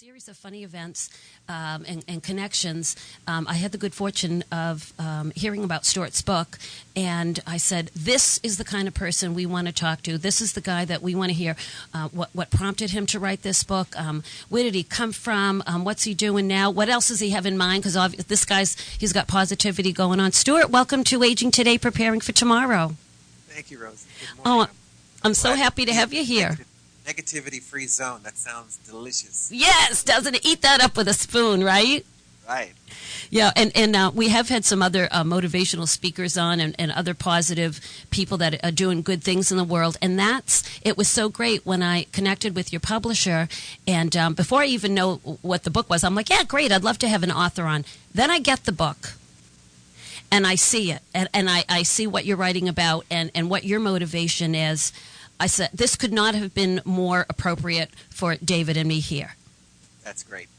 series of funny events and connections. I had the good fortune of hearing about Stuart's book, and I said, this is the kind of person we want to talk to. This is the guy that we want to hear. What prompted him to write this book? Where did he come from? What's he doing now? What else does he have in mind? Because this he's got positivity going on. Stuart, welcome to Aging Today, Preparing for Tomorrow. Thank you, Rosie. Good morning. I'm so happy to have you here. Negativity-free zone. That sounds delicious. Yes, doesn't it? Eat that up with a spoon, right? Right. Yeah, and we have had some other motivational speakers on and other positive people that are doing good things in the world. And it was so great when I connected with your publisher. And before I even know what the book was, I'm like, yeah, great, I'd love to have an author on. Then I get the book. And I see it. And I see what you're writing about and what your motivation is. I said, this could not have been more appropriate for David and me here. That's great.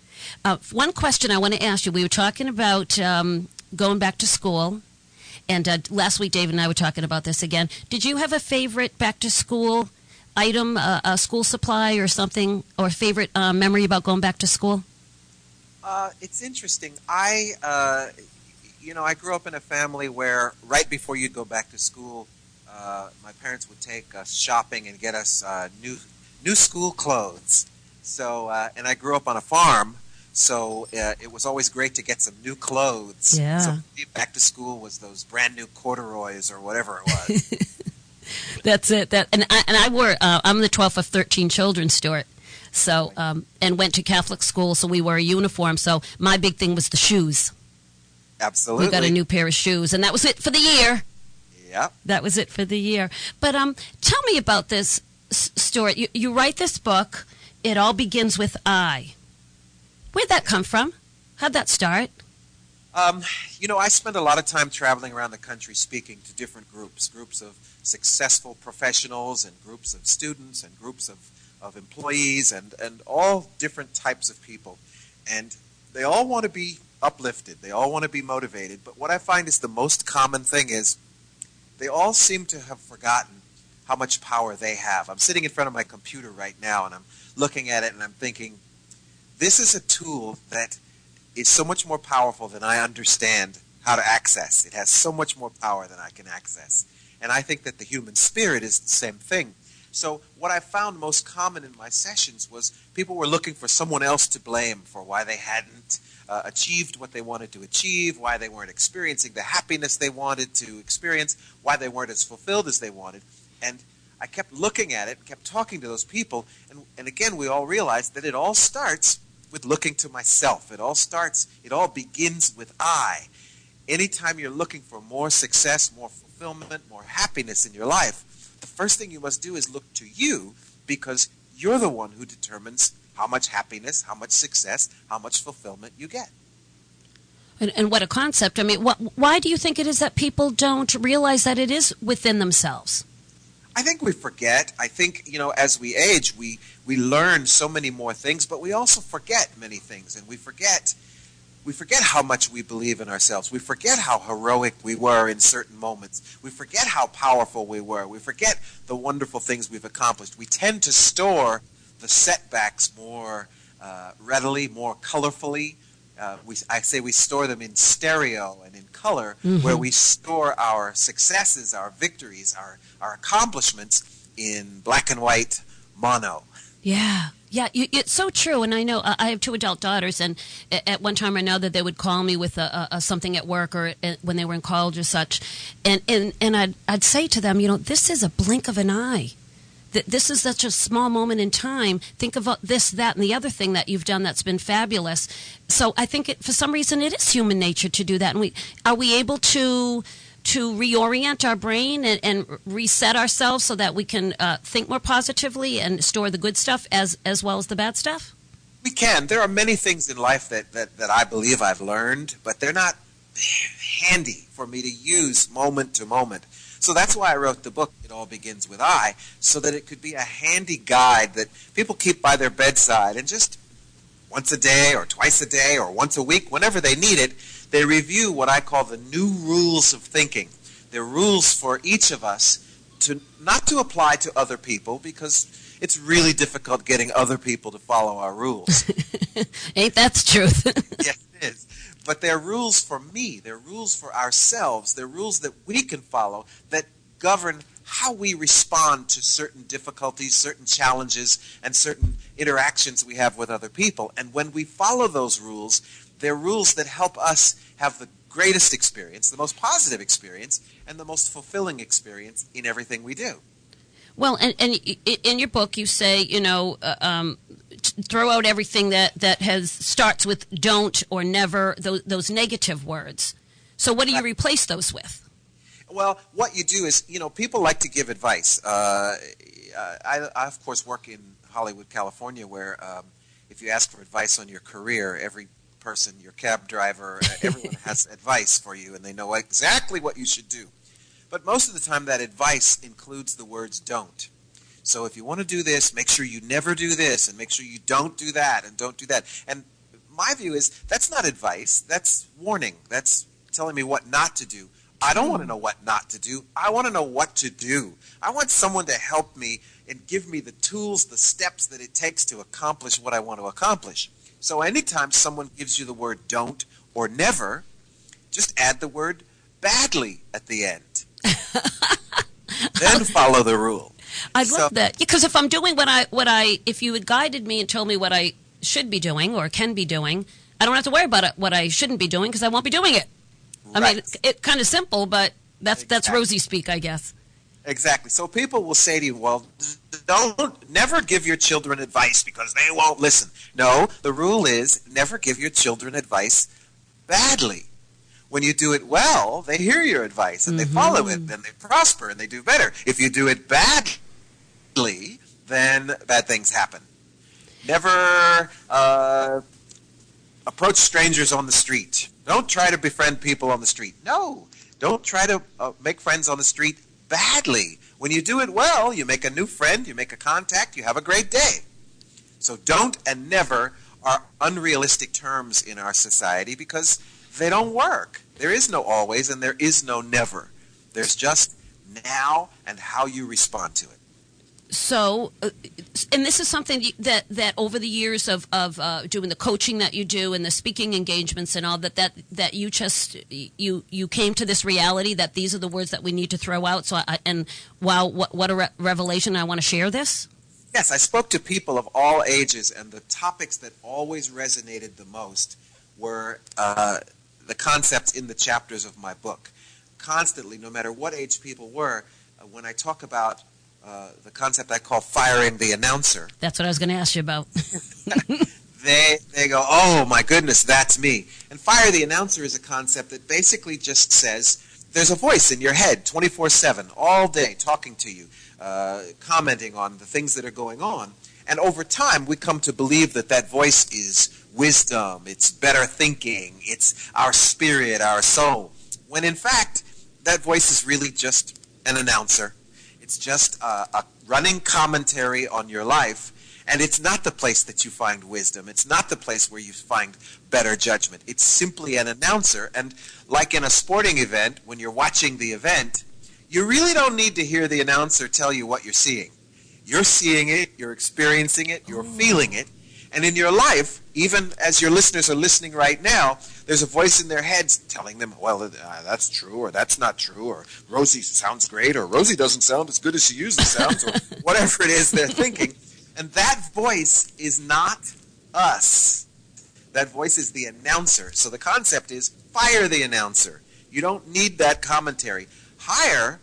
One question I want to ask you. We were talking about going back to school, and last week David and I were talking about this again. Did you have a favorite back-to-school item, a school supply or something, or a favorite memory about going back to school? It's interesting. I grew up in a family where right before you'd go back to school, my parents would take us shopping and get us new school clothes. So, and I grew up on a farm, so it was always great to get some new clothes. Yeah. So back to school was those brand new corduroys or whatever it was. That's it. I'm the 12th of 13 children, Stuart. So, and went to Catholic school, so we wore a uniform. So my big thing was the shoes. Absolutely. We got a new pair of shoes, and that was it for the year. Yep. That was it for the year. But tell me about this, Stuart. You write this book. It all begins with I. Where'd that come from? How'd that start? I spend a lot of time traveling around the country speaking to different groups of successful professionals and groups of students and groups of employees and all different types of people. And they all want to be uplifted. They all want to be motivated. But what I find is the most common thing is they all seem to have forgotten how much power they have. I'm sitting in front of my computer right now, and I'm looking at it, and I'm thinking, this is a tool that is so much more powerful than I understand how to access. It has so much more power than I can access. And I think that the human spirit is the same thing. So what I found most common in my sessions was people were looking for someone else to blame for why they hadn't achieved what they wanted to achieve, why they weren't experiencing the happiness they wanted to experience, why they weren't as fulfilled as they wanted. And I kept looking at it, kept talking to those people, and again, we all realized that it all starts with looking to myself. It all begins with I. Anytime you're looking for more success, more fulfillment, more happiness in your life, the first thing you must do is look to you, because you're the one who determines how much happiness, how much success, how much fulfillment you get. And what a concept. I mean, why do you think it is that people don't realize that it is within themselves? I think we forget. I think, as we age, we learn so many more things, but we also forget many things, and we forget how much we believe in ourselves. We forget how heroic we were in certain moments. We forget how powerful we were. We forget the wonderful things we've accomplished. We tend to store the setbacks more readily, more colorfully. I say we store them in stereo and in color, where we store our successes, our victories, our accomplishments in black and white mono. Yeah. Yeah, it's so true, and I know I have two adult daughters, and at one time or another they would call me with something at work or when they were in college or such, and I'd say to them, this is a blink of an eye. This is such a small moment in time. Think about this, that, and the other thing that you've done that's been fabulous. So I think for some reason it is human nature to do that, and are we able to reorient our brain and reset ourselves so that we can think more positively and store the good stuff as well as the bad stuff? We can. There are many things in life that I believe I've learned, but they're not handy for me to use moment to moment. So that's why I wrote the book, It All Begins With I, so that it could be a handy guide that people keep by their bedside, and just once a day or twice a day or once a week, whenever they need it, they review what I call the new rules of thinking. They're rules for each of us not to apply to other people, because it's really difficult getting other people to follow our rules. Ain't that the truth? Yes, it is. But they're rules for me. They're rules for ourselves. They're rules that we can follow that govern how we respond to certain difficulties, certain challenges, and certain interactions we have with other people. And when we follow those rules, they're rules that help us have the greatest experience, the most positive experience, and the most fulfilling experience in everything we do. Well, and in your book you say, throw out everything that starts with don't or never, those negative words. So what do you replace those with? Well, what you do is, people like to give advice. I of course, work in Hollywood, California, where if you ask for advice on your career, every person, your cab driver, everyone has advice for you, and they know exactly what you should do. But most of the time, that advice includes the words don't. So if you want to do this, make sure you never do this, and make sure you don't do that, and don't do that. And my view is that's not advice. That's warning. That's telling me what not to do. I don't want to know what not to do. I want to know what to do. I want someone to help me and give me the tools, the steps that it takes to accomplish what I want to accomplish. So anytime someone gives you the word don't or never, just add the word badly at the end. Then follow the rule. I love that. Because if I'm doing if you had guided me and told me what I should be doing or can be doing, I don't have to worry about what I shouldn't be doing because I won't be doing it. Right. I mean, it's kind of simple, but that's Rosie speak, I guess. Exactly. So people will say to you, well, never give your children advice because they won't listen. No, the rule is never give your children advice badly. When you do it well, they hear your advice and they follow it, and they prosper and they do better. If you do it badly, then bad things happen. Never approach strangers on the street. Don't try to befriend people on the street. No, don't try to make friends on the street badly. When you do it well, you make a new friend, you make a contact, you have a great day. So don't and never are unrealistic terms in our society because they don't work. There is no always and there is no never. There's just now and how you respond to it. So, and this is something that over the years of doing the coaching that you do and the speaking engagements and all that you came to this reality that these are the words that we need to throw out. So, wow, what a revelation! I want to share this. Yes, I spoke to people of all ages, and the topics that always resonated the most were the concepts in the chapters of my book. Constantly, no matter what age people were, when I talk about the concept I call firing the announcer. That's what I was going to ask you about. they go, oh my goodness, that's me. And fire the announcer is a concept that basically just says there's a voice in your head 24/7, all day, talking to you, commenting on the things that are going on. And over time, we come to believe that voice is wisdom, it's better thinking, it's our spirit, our soul. When in fact, that voice is really just an announcer. It's just a running commentary on your life, and it's not the place that you find wisdom. It's not the place where you find better judgment. It's simply an announcer, and like in a sporting event, when you're watching the event, you really don't need to hear the announcer tell you what you're seeing. You're seeing it, you're experiencing it, you're feeling it, and in your life, even as your listeners are listening right now, there's a voice in their heads telling them, well, that's true, or that's not true, or Rosie sounds great, or Rosie doesn't sound as good as she usually sounds, or whatever it is they're thinking. And that voice is not us. That voice is the announcer. So the concept is fire the announcer. You don't need that commentary. Hire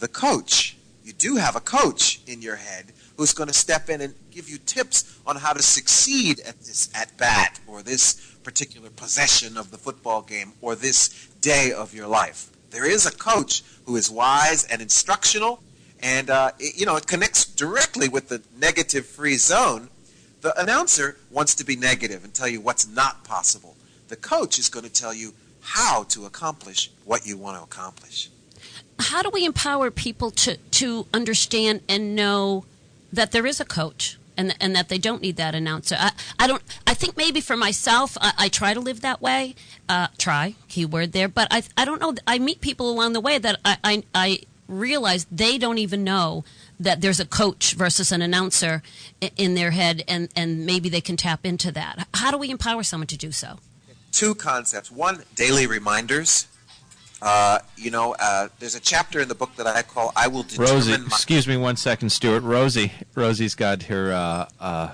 the coach. You do have a coach in your head who's going to step in and give you tips on how to succeed at this at-bat or this particular possession of the football game or this day of your life. There is a coach who is wise and instructional, and it connects directly with the negative-free zone. The announcer wants to be negative and tell you what's not possible. The coach is going to tell you how to accomplish what you want to accomplish. How do we empower people to understand and know that there is a coach and that they don't need that announcer? I think maybe for myself, I try to live that way. Try, keyword there. But I don't know. I meet people along the way that I realize they don't even know that there's a coach versus an announcer in their head, and maybe they can tap into that. How do we empower someone to do so? Two concepts. One, daily reminders. There's a chapter in the book that I call "I Will Determine." Rosie, excuse me 1 second, Stuart. Rosie's got her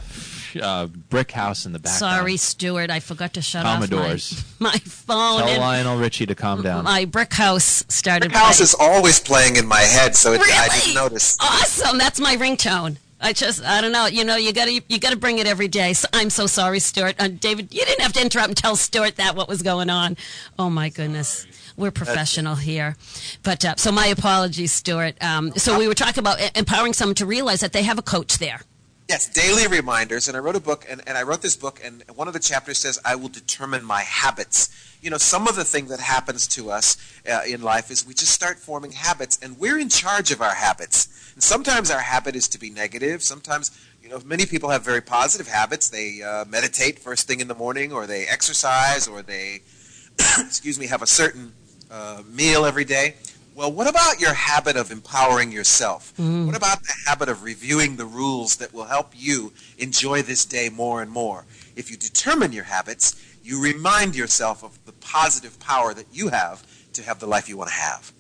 brick house in the background. Sorry, Stuart, I forgot to shut Commodores. off my phone. Tell Lionel Richie to calm down. My brick house started. Brick house is always playing in my head, so really? I didn't notice. Awesome, that's my ringtone. I don't know. You gotta bring it every day. So, I'm so sorry, Stuart. David, you didn't have to interrupt and tell Stuart what was going on. Oh my goodness. We're professional here. But so my apologies, Stuart. So we were talking about empowering someone to realize that they have a coach there. Yes, daily reminders. And I wrote a book, and I wrote this book, and one of the chapters says, I will determine my habits. Some of the thing that happens to us in life is we just start forming habits, and we're in charge of our habits. And sometimes our habit is to be negative. Sometimes, many people have very positive habits. They meditate first thing in the morning, or they exercise, or they, have a certain meal every day. Well, what about your habit of empowering yourself? What about the habit of reviewing the rules that will help you enjoy this day more and more? If you determine your habits, you remind yourself of the positive power that you have to have the life you want to have.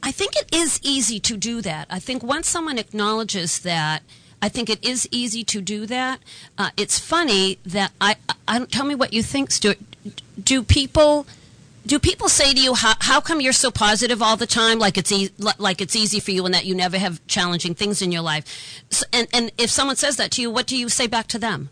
I think it is easy to do that. I think once someone acknowledges that, I think it is easy to do that. It's funny that I tell me what you think, Stuart. Do people say to you, how come you're so positive all the time, like it's easy for you and that you never have challenging things in your life? So, and if someone says that to you, what do you say back to them?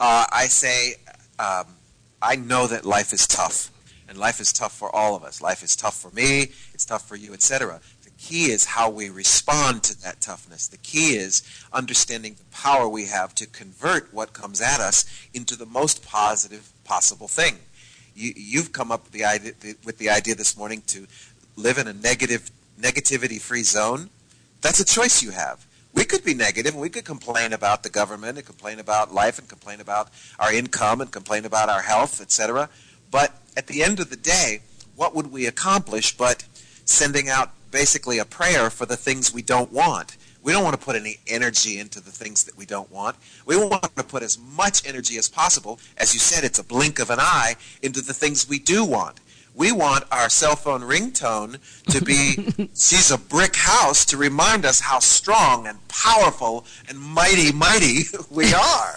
I say, I know that life is tough, and life is tough for all of us. Life is tough for me, it's tough for you, etc. The key is how we respond to that toughness. The key is understanding the power we have to convert what comes at us into the most positive possible thing. You've come up with the idea this morning to live in a negativity-free zone. That's a choice you have. We could be negative, and we could complain about the government, and complain about life, and complain about our income, and complain about our health, etc. But at the end of the day, what would we accomplish but sending out basically a prayer for the things we don't want? We don't want to put any energy into the things that we don't want. We want to put as much energy as possible, as you said, it's a blink of an eye, into the things we do want. We want our cell phone ringtone to be, she's a brick house, to remind us how strong and powerful and mighty we are.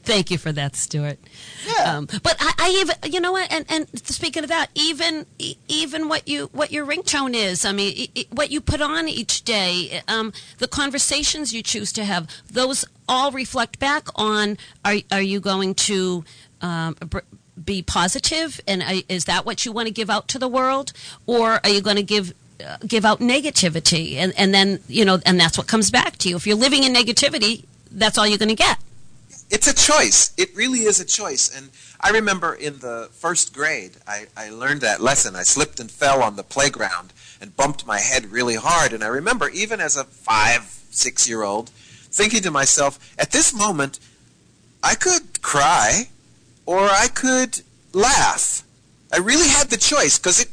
Thank you for that, Stuart. Yeah. But I even, you know what, and speaking of that, even what your ringtone is, I mean, what you put on each day, the conversations you choose to have, those all reflect back on, are you going to be positive, and is that what you want to give out to the world, or are you going to give out negativity, and then, and that's what comes back to you. If you're living in negativity, that's all you're going to get. It's a choice. It really is a choice. And I remember in the first grade, I learned that lesson. I slipped and fell on the playground and bumped my head really hard. And I remember, even as a 5-6-year-old, thinking to myself, at this moment, I could cry or I could laugh. I really had the choice, because it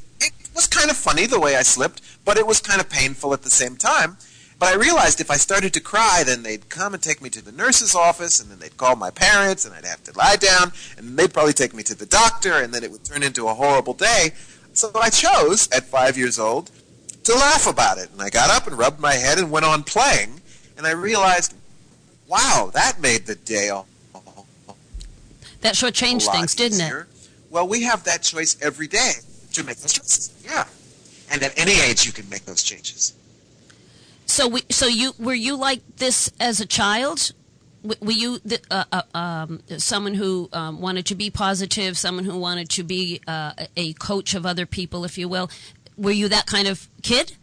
was kind of funny the way I slipped, but it was kind of painful at the same time. But I realized if I started to cry, then they'd come and take me to the nurse's office, and then they'd call my parents, and I'd have to lie down, and they'd probably take me to the doctor, and then it would turn into a horrible day. So I chose, at 5 years old, to laugh about it. And I got up and rubbed my head and went on playing, and I realized, wow, that made the day that sure changed things, didn't it? Well, we have that choice every day to make those choices. Yeah. And at any age, you can make those changes. So were you like this as a child? Were you someone who wanted to be positive, someone who wanted to be a coach of other people, if you will? Were you that kind of kid?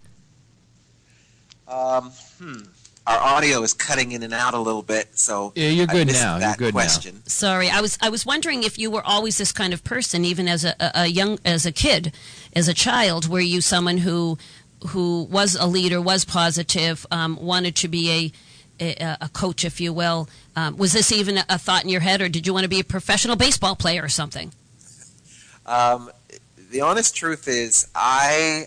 Our audio is cutting in and out a little bit, so yeah, you're good now. That you're good question. Now. Sorry, I was wondering if you were always this kind of person, even as a kid, as a child. Were you someone who was a leader, was positive, wanted to be a coach, if you will? Was this even a thought in your head, or did you want to be a professional baseball player or something? The honest truth is, I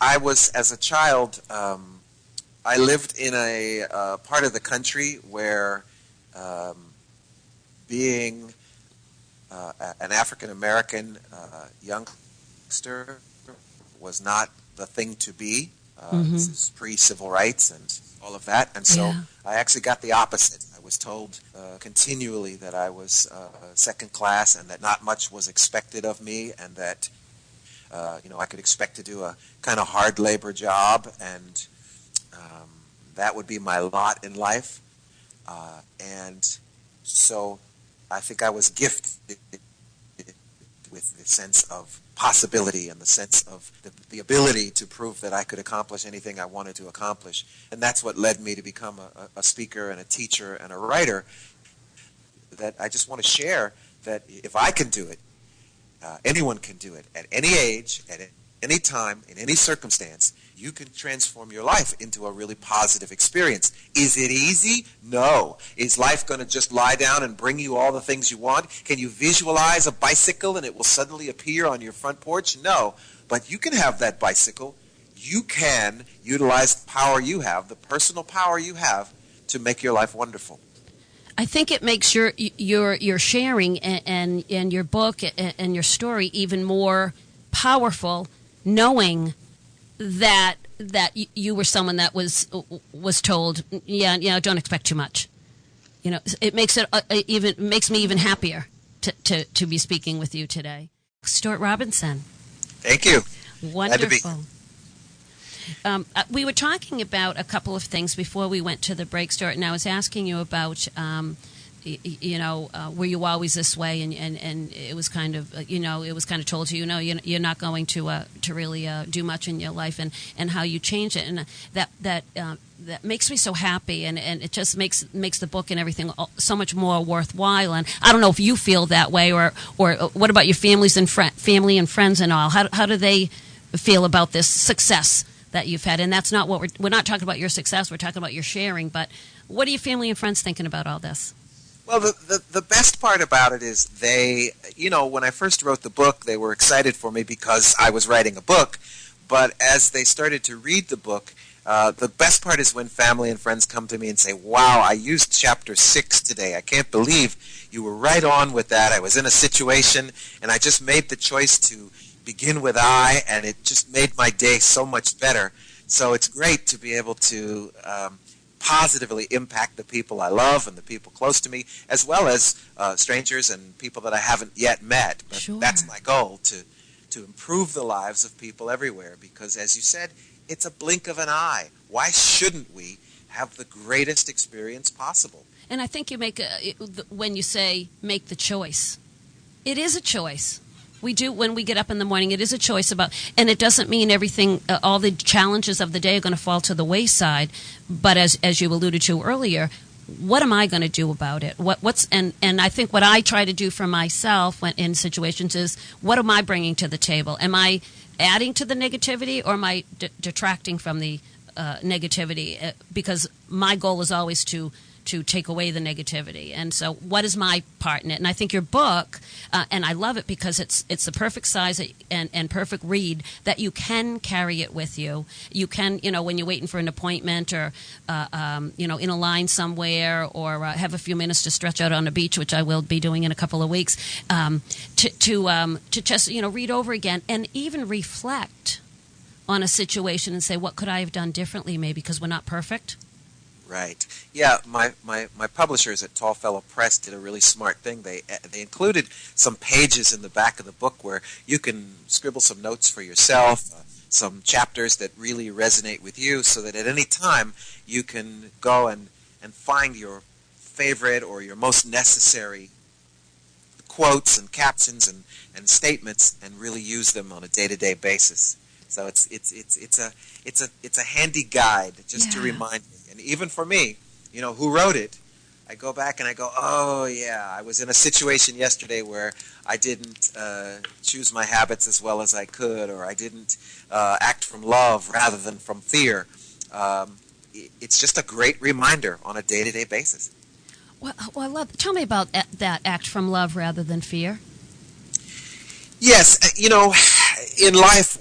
I was, as a child, I lived in a part of the country where being an African American youngster was not the thing to be. This is pre-civil rights and all of that, and so I actually got the opposite. I was told continually that I was second class and that not much was expected of me, and that I could expect to do a kind of hard labor job, and that would be my lot in life. And so I think I was gifted with the sense of possibility and the sense of the ability to prove that I could accomplish anything I wanted to accomplish. And that's what led me to become a speaker and a teacher and a writer, that I just want to share that if I can do it, anyone can do it at any age, at any time, in any circumstance. You can transform your life into a really positive experience. Is it easy? No. Is life going to just lie down and bring you all the things you want? Can you visualize a bicycle and it will suddenly appear on your front porch? No. But you can have that bicycle. You can utilize the power you have, the personal power you have, to make your life wonderful. I think it makes your sharing and your book and your story even more powerful, knowing that you were someone that was told, don't expect too much. It makes it makes me even happier to be speaking with you today. Stuart Robinson. Thank you. Wonderful. We were talking about a couple of things before we went to the break, Stuart, and I was asking you about, were you always this way? And it was kind of, it was kind of told to you, you're not going to really do much in your life, and how you change it, and that makes me so happy, and it just makes the book and everything so much more worthwhile. And I don't know if you feel that way, or what about your family and friends and all? How do they feel about this success that you've had? And that's not what we're not talking about your success. We're talking about your sharing. But what are your family and friends thinking about all this? Well, the best part about it is they, when I first wrote the book, they were excited for me because I was writing a book. But as they started to read the book, the best part is when family and friends come to me and say, wow, I used chapter 6 today. I can't believe you were right on with that. I was in a situation, and I just made the choice to begin with I, and it just made my day so much better. So it's great to be able to positively impact the people I love and the people close to me, as well as strangers and people that I haven't yet met. But sure. That's my goal, to improve the lives of people everywhere, because, as you said, it's a blink of an eye. Why shouldn't we have the greatest experience possible? And I think you when you say make the choice, it is a choice. We do, when we get up in the morning, it is a choice and it doesn't mean everything, all the challenges of the day are going to fall to the wayside. But as you alluded to earlier, what am I going to do about it? And I think what I try to do for myself in situations is, what am I bringing to the table? Am I adding to the negativity, or am I detracting from the negativity? Because my goal is always to take away the negativity. And so what is my part in it? And I think your book, and I love it because it's the perfect size and perfect read, that you can carry it with you. You can, when you're waiting for an appointment, or, in a line somewhere, or have a few minutes to stretch out on a beach, which I will be doing in a couple of weeks, to just, read over again and even reflect on a situation and say, what could I have done differently, maybe, because we're not perfect? Right. Yeah, my publishers at Tallfellow Press did a really smart thing. They included some pages in the back of the book where you can scribble some notes for yourself, some chapters that really resonate with you, so that at any time you can go and find your favorite or your most necessary quotes and captions and statements, and really use them on a day-to-day basis. So it's a handy guide just to remind me. And even for me, who wrote it, I go back and I go, oh yeah, I was in a situation yesterday where I didn't choose my habits as well as I could, or I didn't act from love rather than from fear. It's just a great reminder on a day-to-day basis. Well, I love. Tell me about that, act from love rather than fear. Yes, in life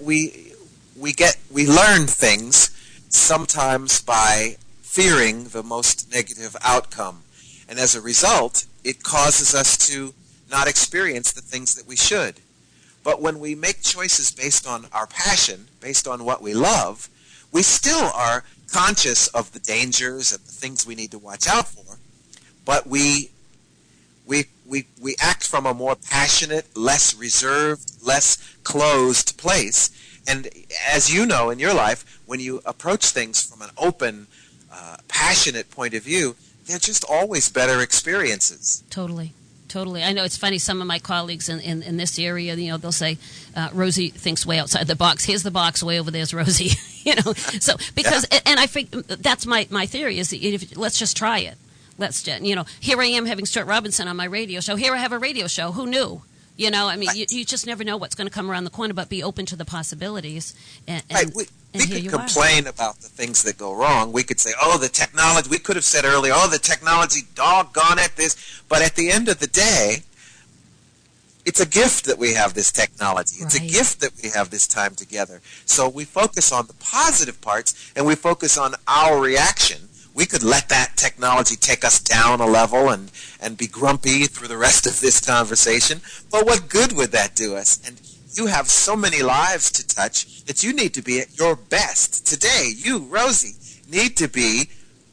we learn things sometimes by fearing the most negative outcome. And as a result, it causes us to not experience the things that we should. But when we make choices based on our passion, based on what we love, we still are conscious of the dangers and the things we need to watch out for, but we act from a more passionate, less reserved, less closed place. And as you know in your life, when you approach things from an open, passionate point of view, they're just always better experiences. Totally. Totally. I know it's funny, some of my colleagues in this area, they'll say, Rosie thinks way outside the box. Here's the box, way over there's Rosie. So because, yeah. And I think that's my theory is, let's just try it. Let's just, here I am having Stuart Robinson on my radio show. Here I have a radio show. Who knew? Right. You just never know what's going to come around the corner, but be open to the possibilities. Right. We could complain about the things that go wrong. We could say, the technology, we could have said earlier, the technology, doggone it, this. But at the end of the day, it's a gift that we have this technology. It's right. a gift that we have this time together. So we focus on the positive parts, and we focus on our reaction. We could let that technology take us down a level and be grumpy through the rest of this conversation. But what good would that do us? And you have so many lives to touch that you need to be at your best. Today, you, Rosie, need to be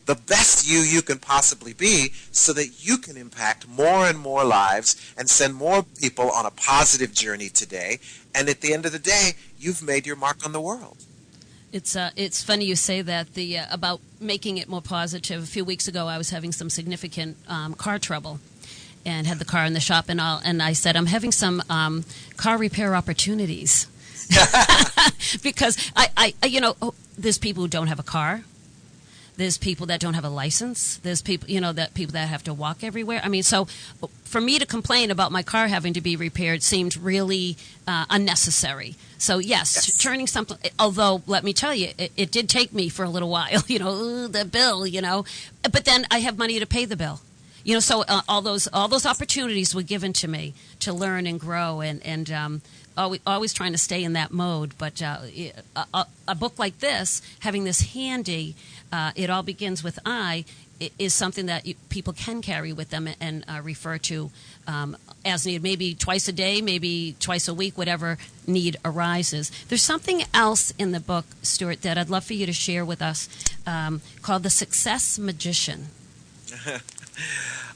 the best you can possibly be so that you can impact more and more lives and send more people on a positive journey today. And at the end of the day, you've made your mark on the world. It's funny you say that about making it more positive. A few weeks ago, I was having some significant car trouble, and had the car in the shop and all. And I said, I'm having some car repair opportunities because there's people who don't have a car. There's people that don't have a license. There's people, people that have to walk everywhere. I mean, so for me to complain about my car having to be repaired seemed really unnecessary. So, yes, turning something, although, let me tell you, it did take me for a little while, the bill, but then I have money to pay the bill. So all those opportunities were given to me to learn and grow and always trying to stay in that mode. But a book like this, having this handy, It All Begins with I, is something that people can carry with them and refer to as needed, maybe twice a day, maybe twice a week, whatever need arises. There's something else in the book, Stuart, that I'd love for you to share with us called The Success Magician.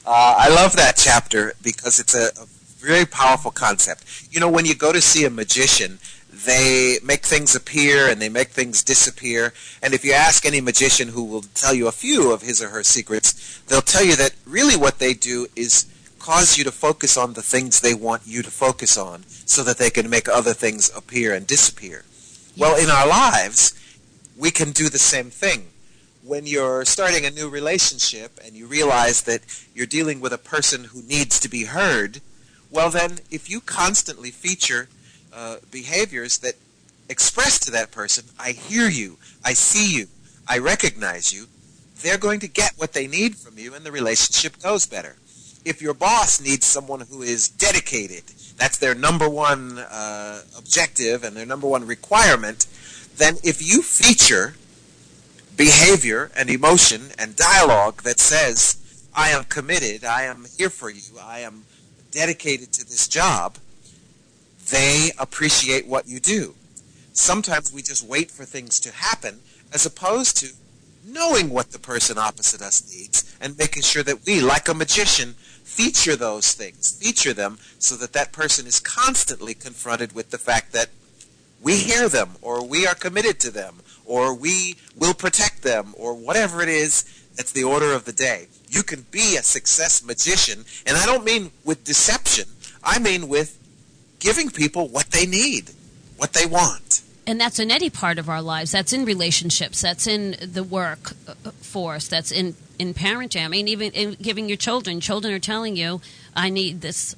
I love that chapter because it's a very powerful concept. When you go to see a magician, they make things appear and they make things disappear. And if you ask any magician who will tell you a few of his or her secrets, they'll tell you that really what they do is cause you to focus on the things they want you to focus on so that they can make other things appear and disappear. Yes. Well, in our lives, we can do the same thing. When you're starting a new relationship and you realize that you're dealing with a person who needs to be heard, well then, if you constantly feature behaviors that express to that person, I hear you, I see you, I recognize you, they're going to get what they need from you and the relationship goes better. If your boss needs someone who is dedicated, that's their number one objective and their number one requirement, then if you feature behavior and emotion and dialogue that says, I am committed, I am here for you, I am dedicated to this job, they appreciate what you do. Sometimes we just wait for things to happen as opposed to knowing what the person opposite us needs and making sure that we, like a magician, feature those things, feature them so that that person is constantly confronted with the fact that we hear them or we are committed to them or we will protect them or whatever it is that's the order of the day. You can be a success magician, and I don't mean with deception. I mean with giving people what they need, what they want. And that's in any part of our lives. That's in relationships. That's in the work force. That's in parenting. I mean, even in giving your children. Children are telling you, I need this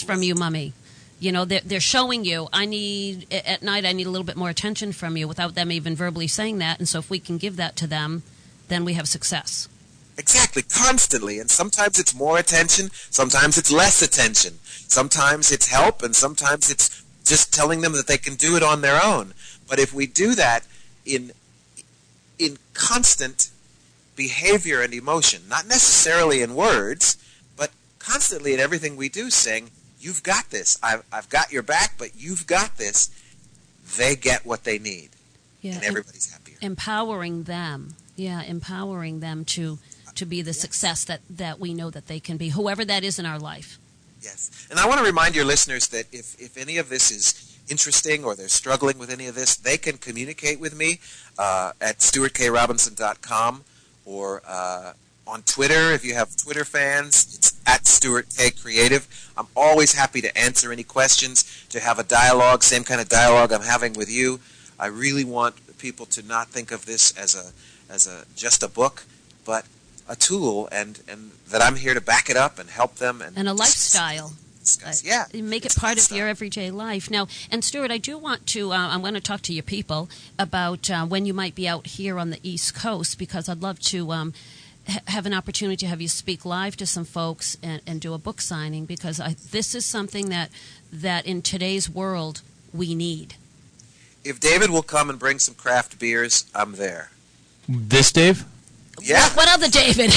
from you, Mommy. They're showing you, at night, I need a little bit more attention from you without them even verbally saying that. And so if we can give that to them, then we have success. Exactly, constantly. And sometimes it's more attention, sometimes it's less attention. Sometimes it's help, and sometimes it's just telling them that they can do it on their own. But if we do that in constant behavior and emotion, not necessarily in words, but constantly in everything we do, saying, you've got this, I've got your back, but you've got this, they get what they need. Yeah, and everybody's happier. Empowering them. Yeah, empowering them to be the success that we know that they can be, whoever that is in our life. Yes. And I want to remind your listeners that if any of this is interesting or they're struggling with any of this, they can communicate with me at stuartkrobinson.com or on Twitter. If you have Twitter fans, it's at Stuart K Creative. I'm always happy to answer any questions, to have a dialogue, same kind of dialogue I'm having with you. I really want people to not think of this as just a book, but a tool, and that I'm here to back it up and help them. And a lifestyle. Yeah. Make it part of your everyday life. Now, and Stuart, I do want to, I'm going to talk to your people about when you might be out here on the East Coast, because I'd love to have an opportunity to have you speak live to some folks and do a book signing, because this is something that in today's world we need. If David will come and bring some craft beers, I'm there. This Dave? Yeah. What other David?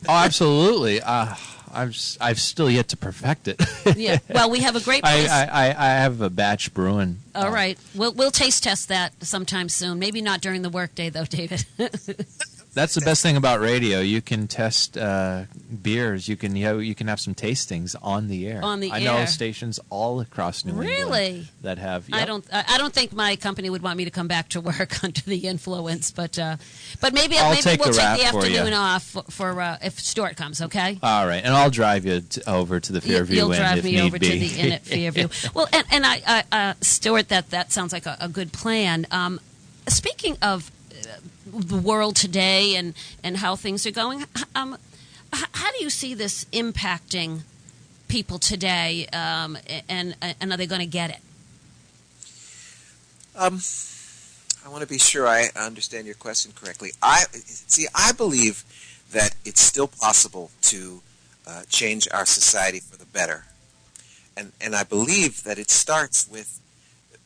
Oh, absolutely. I've still yet to perfect it. Yeah. Well, we have a great place. I have a batch brewing. All right. We'll taste test that sometime soon. Maybe not during the workday, though, David. That's the best thing about radio. You can test beers. You can have some tastings on the air. I know stations all across New England that have. Yep. I don't think my company would want me to come back to work under the influence, but maybe we'll take the afternoon off for if Stuart comes. Okay. All right, and I'll drive you over to the Fairview You'll Inn drive if me need over be. to the inn at Fairview. Well, and I Stuart, that sounds like a good plan. Speaking of the world today and how things are going, how do you see this impacting people today, and are they going to get it? I want to be sure I understand your question correctly. I believe that it's still possible to change our society for the better, and I believe that it starts with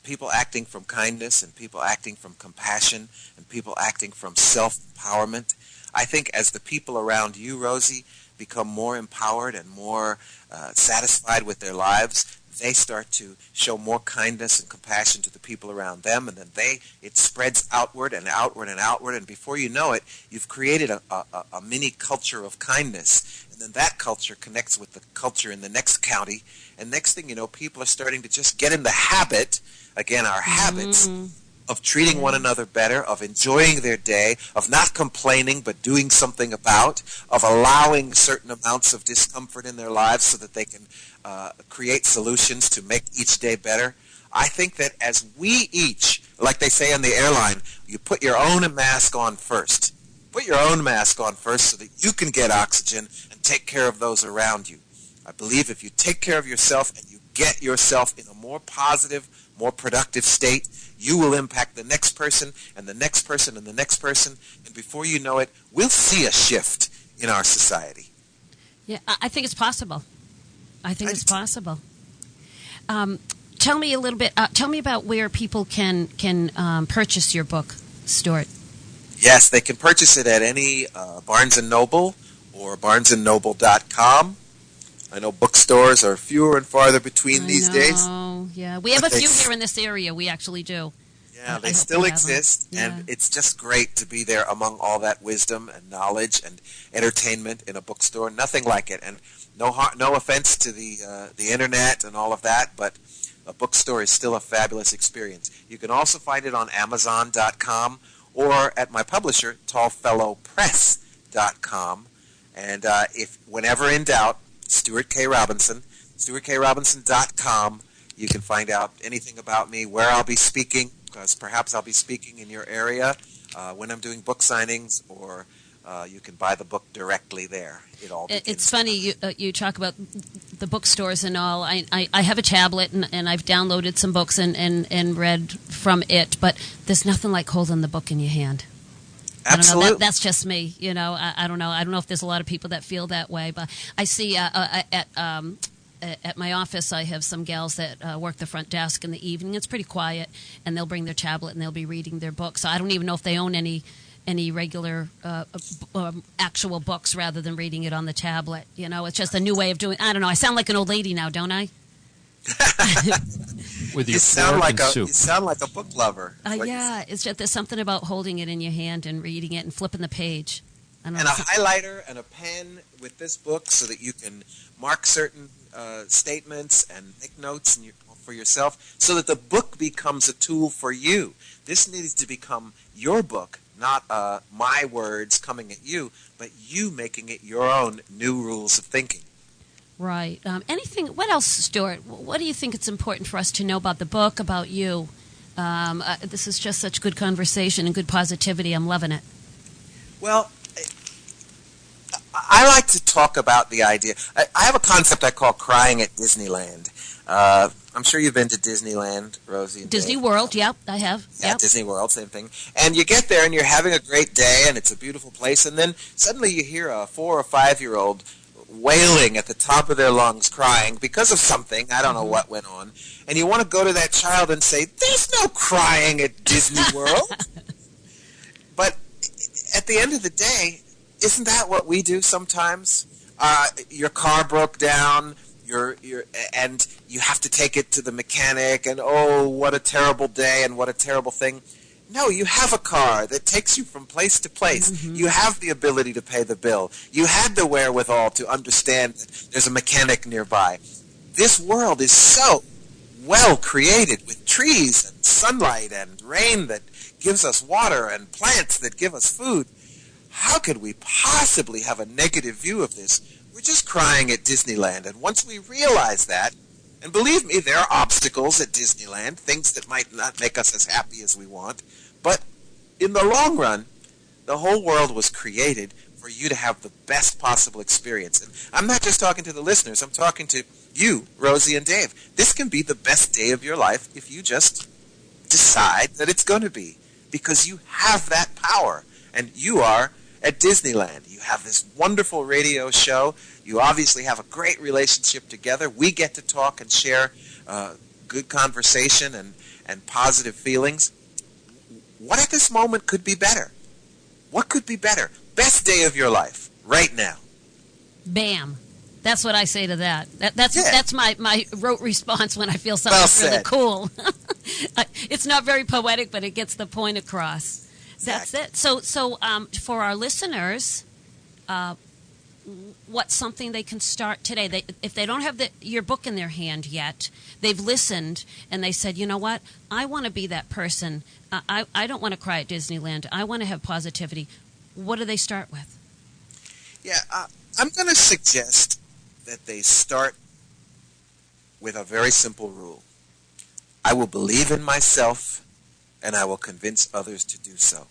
people acting from kindness and people acting from compassion and people acting from self-empowerment. I think as the people around you, Rosie, become more empowered and more satisfied with their lives, they start to show more kindness and compassion to the people around them, and then it spreads outward and outward and outward, and before you know it, you've created a mini culture of kindness, and then that culture connects with the culture in the next county, and next thing you know, people are starting to just get in the habit, again, our habits, of treating one another better, of enjoying their day, of not complaining but doing something about, of allowing certain amounts of discomfort in their lives so that they can create solutions to make each day better. I think that as we each, like they say on the airline, you put your own mask on first. Put your own mask on first so that you can get oxygen and take care of those around you. I believe if you take care of yourself and you get yourself in a more positive, more productive state, you will impact the next person and the next person and the next person, and before you know it, we'll see a shift in our society. Yeah, I think it's possible. It's possible. Tell me a little bit. Tell me about where people can purchase your book, Stuart. Yes, they can purchase it at any Barnes & Noble or barnesandnoble.com. I know bookstores are fewer and farther between these days. Yeah, we have a few here in this area. We actually do. Yeah, they still exist, and it's just great to be there among all that wisdom and knowledge and entertainment in a bookstore. Nothing like it, and no offense to the internet and all of that, but a bookstore is still a fabulous experience. You can also find it on Amazon.com or at my publisher, tallfellowpress.com. And if whenever in doubt, Stuart K. Robinson, stuartkrobinson.com. You can find out anything about me, where I'll be speaking, because perhaps I'll be speaking in your area when I'm doing book signings, or you can buy the book directly there. It's funny you talk about the bookstores and all. I have a tablet and I've downloaded some books and read from it, but there's nothing like holding the book in your hand. Absolutely. I don't know. That's just me. I don't know. I don't know if there's a lot of people that feel that way, but I see at at my office, I have some gals that work the front desk in the evening. It's pretty quiet, and they'll bring their tablet and they'll be reading their books. So I don't even know if they own any regular actual books rather than reading it on the tablet. You know, it's just a new way of doing. I don't know. I sound like an old lady now, don't I? With your you sound like soup. You sound like a book lover. Yeah, it's just there's something about holding it in your hand and reading it and flipping the page. And a highlighter and a pen with this book so that you can mark certain statements and make notes for yourself so that the book becomes a tool for you. This needs to become your book, not my words coming at you, but you making it your own new rules of thinking. Right. What else, Stuart? What do you think it's important for us to know about the book, about you? This is just such good conversation and good positivity. I'm loving it. Well, I like to talk about the idea. I have a concept I call crying at Disneyland. I'm sure you've been to Disneyland, Rosie. And Disney Dave. World, yep, I have. Yeah, yep. Disney World, same thing. And you get there and you're having a great day and it's a beautiful place, and then suddenly you hear a 4 or 5-year-old wailing at the top of their lungs, crying because of something. I don't know what went on. And you want to go to that child and say, "There's no crying at Disney World." But at the end of the day, isn't that what we do sometimes? Your car broke down, and you have to take it to the mechanic, and oh, what a terrible day and what a terrible thing. No, you have a car that takes you from place to place. Mm-hmm. You have the ability to pay the bill. You had the wherewithal to understand that there's a mechanic nearby. This world is so well created with trees and sunlight and rain that gives us water and plants that give us food. How could we possibly have a negative view of this? We're just crying at Disneyland. And once we realize that, and believe me, there are obstacles at Disneyland, things that might not make us as happy as we want. But in the long run, the whole world was created for you to have the best possible experience. And I'm not just talking to the listeners. I'm talking to you, Rosie and Dave. This can be the best day of your life if you just decide that it's going to be. Because you have that power. And you are at Disneyland. You have this wonderful radio show. You obviously have a great relationship together. We get to talk and share good conversation and positive feelings. What at this moment could be better? What could be better? Best day of your life, right now. Bam. That's what I say to that. That's my rote response when I feel something's really cool. It's not very poetic, but it gets the point across. That's it. So for our listeners, what's something they can start today? If they don't have your book in their hand yet, they've listened and they said, you know what? I want to be that person. I don't want to cry at Disneyland. I want to have positivity. What do they start with? Yeah, I'm going to suggest that they start with a very simple rule. I will believe in myself, and I will convince others to do so.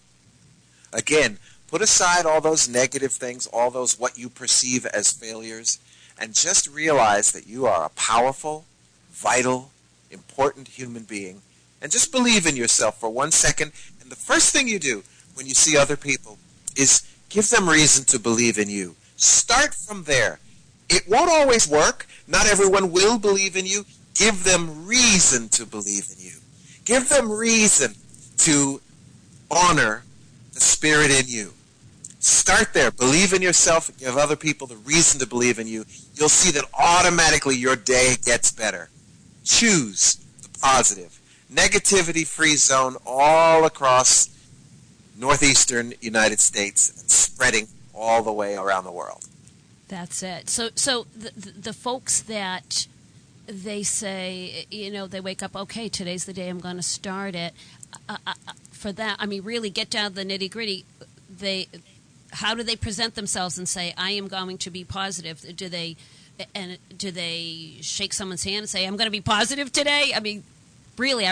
Again, put aside all those negative things, all those what you perceive as failures, and just realize that you are a powerful, vital, important human being. And just believe in yourself for 1 second. And the first thing you do when you see other people is give them reason to believe in you. Start from there. It won't always work. Not everyone will believe in you. Give them reason to believe in you. Give them reason to honor the spirit in you. Start there. Believe in yourself. Give other people the reason to believe in you. You'll see that automatically your day gets better. Choose the positive. Negativity-free zone all across northeastern United States and spreading all the way around the world. That's it. So the folks that they say, they wake up, okay, today's the day I'm going to start it. For that, I mean, really get down to the nitty-gritty. How do they present themselves and say, I am going to be positive? Do they shake someone's hand and say, I'm going to be positive today? I mean, really,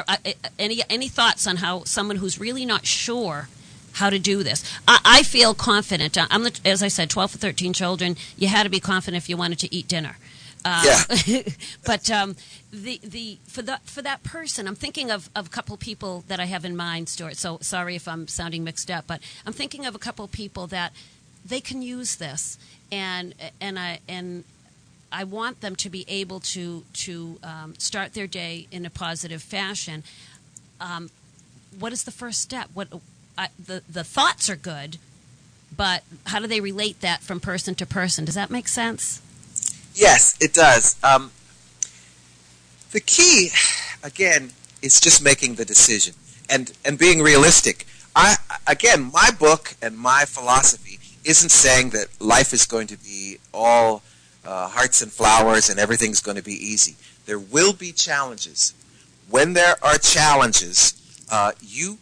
any thoughts on how someone who's really not sure how to do this? I feel confident. As I said, 12 or 13 children. You had to be confident if you wanted to eat dinner. But for that person, I'm thinking of a couple people that I have in mind, Stuart. So sorry if I'm sounding mixed up, but I'm thinking of a couple people that they can use this, and I want them to be able to start their day in a positive fashion. What is the first step? The thoughts are good, but how do they relate that from person to person? Does that make sense? Yes, it does. The key, again, is just making the decision and being realistic. Again, my book and my philosophy isn't saying that life is going to be all hearts and flowers and everything's going to be easy. There will be challenges. When there are challenges, you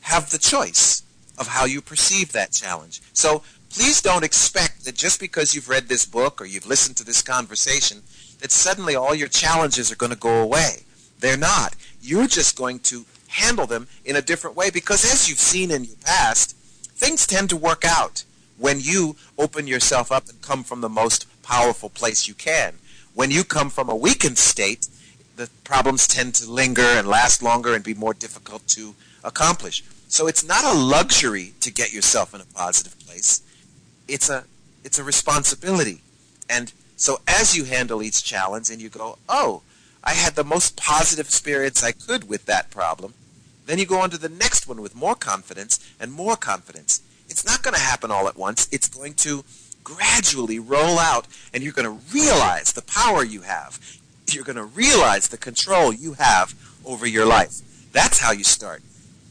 have the choice of how you perceive that challenge. So please don't expect that just because you've read this book or you've listened to this conversation that suddenly all your challenges are going to go away. They're not. You're just going to handle them in a different way because as you've seen in your past, things tend to work out when you open yourself up and come from the most powerful place you can. When you come from a weakened state, the problems tend to linger and last longer and be more difficult to accomplish. So it's not a luxury to get yourself in a positive place. It's a responsibility. And so as you handle each challenge and you go, oh, I had the most positive experience I could with that problem, then you go on to the next one with more confidence and more confidence. It's not going to happen all at once. It's going to gradually roll out, and you're going to realize the power you have. You're going to realize the control you have over your life. That's how you start.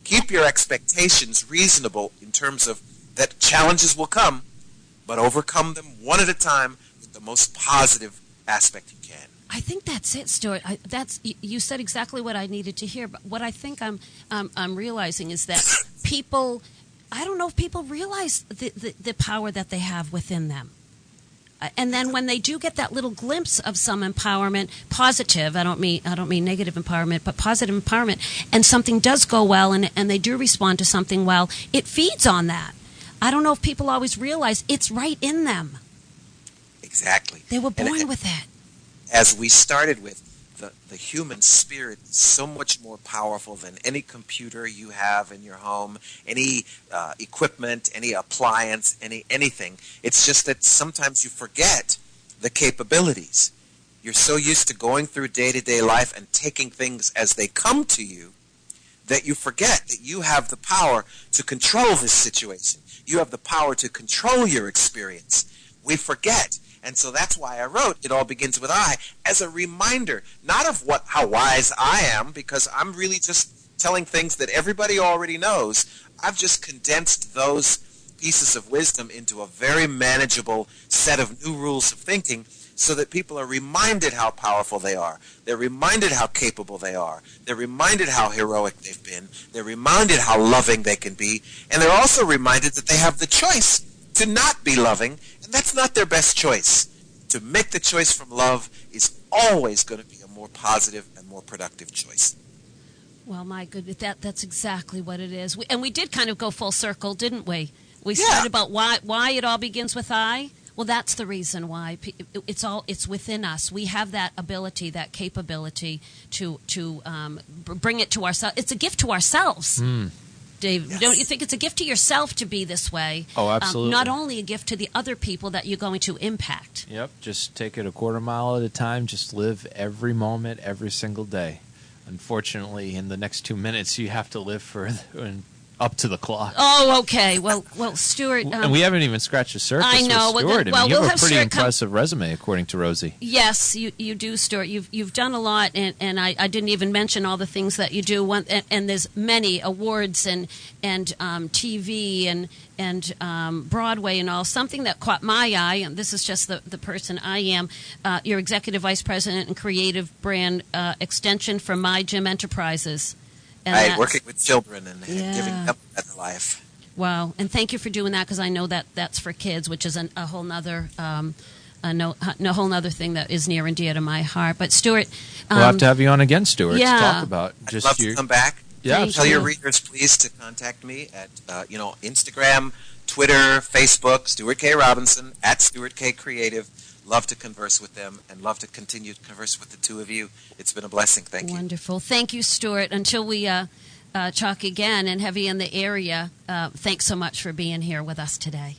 Keep your expectations reasonable in terms of that challenges will come, but overcome them one at a time with the most positive aspect you can. I think that's it, Stuart. You said exactly what I needed to hear. But what I think I'm realizing is that people, I don't know if people realize the power that they have within them. And then when they do get that little glimpse of some empowerment, positive, I don't mean negative empowerment, but positive empowerment, and something does go well and they do respond to something well, it feeds on that. I don't know if people always realize it's right in them. Exactly. They were born with it. As we started with, the human spirit is so much more powerful than any computer you have in your home, any equipment, any appliance, anything. It's just that sometimes you forget the capabilities. You're so used to going through day-to-day life and taking things as they come to you that you forget that you have the power to control this situation. You have the power to control your experience. We forget. And so that's why I wrote It All Begins With I as a reminder, not of how wise I am, because I'm really just telling things that everybody already knows. I've just condensed those pieces of wisdom into a very manageable set of new rules of thinking so that people are reminded how powerful they are. They're reminded how capable they are. They're reminded how heroic they've been. They're reminded how loving they can be. And they're also reminded that they have the choice to not be loving, and that's not their best choice. To make the choice from love is always going to be a more positive and more productive choice. Well, my goodness, that's exactly what it is. We did kind of go full circle, didn't we? We started about why it all begins with I. Well, that's the reason why. It's within us. We have that ability, that capability to bring it to ourselves. It's a gift to ourselves. Dave, yes. Don't you think it's a gift to yourself to be this way? Oh, absolutely. Not only a gift to the other people that you're going to impact. Yep, just take it a quarter mile at a time. Just live every moment, every single day. Unfortunately, in the next 2 minutes, you have to live for up to the clock. Oh, okay. Well, Stuart. And we haven't even scratched the surface. I know. With Stuart. I mean, you have a pretty impressive resume, according to Rosie. Yes, you do, Stuart. You've done a lot, and I didn't even mention all the things that you do. And there's many awards and TV and Broadway and all. Something that caught my eye, and this is just the person I am. You're executive vice president and creative brand extension for My Gym Enterprises. Right, working with children and giving them a better life. Wow, and thank you for doing that, because I know that that's for kids, which is a whole nother whole nother thing that is near and dear to my heart. But Stuart, we'll have to have you on again, Stuart, to talk about just. I'd love to come back. Yeah, tell your readers please to contact me at Instagram, Twitter, Facebook, Stuart K. Robinson at Stuart K. Creative. Love to converse with them and love to continue to converse with the two of you. It's been a blessing. Thank you. Wonderful. Thank you, Stuart. Until we talk again and have you in the area, thanks so much for being here with us today.